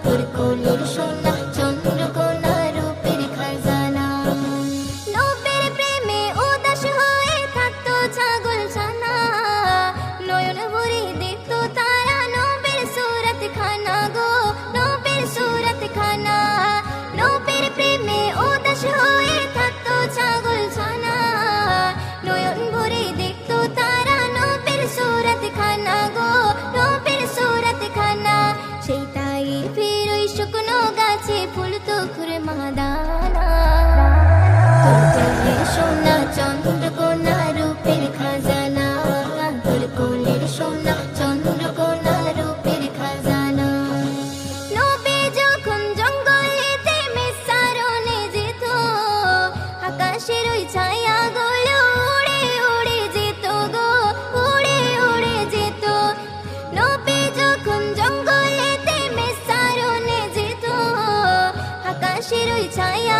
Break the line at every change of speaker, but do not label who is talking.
তোর কোলের সোনা চন্দ্রকোনা রূপের খাজানা। নবীর প্রেমে উদাস হয়ে থাকতো ছাগল ছানা, নয়ন ভরে দেখতো তারা নবীর সুরত খানা গো, নবীর সুরত খানা। নবীর প্রেমে উদাস হয়ে থাকতো ছাগল ছানা, নয়ন ভরে দেখতো তারা নবীর সুরত খানা গো, নবীর সুরত খানা। সেই তাই ফির ওই শুকনো গাছে ফুলতো খুরমা দানা। তোর কোলের সোনা চন্দ্রকোনা রূপের খাজানা, তোর কোলের সোনা চন্দ্রকোনা রূপের খাজানা। নবী যখন জঙ্গলেতে মেসারণে যেত, আকাশের ওই ছায়াগুলো উড়ে উড়ে যেত গো, উড়ে উড়ে যেত। নবী যখন জঙ্গলেতে মেসারণে যেত, আকাশের ওই ছায়া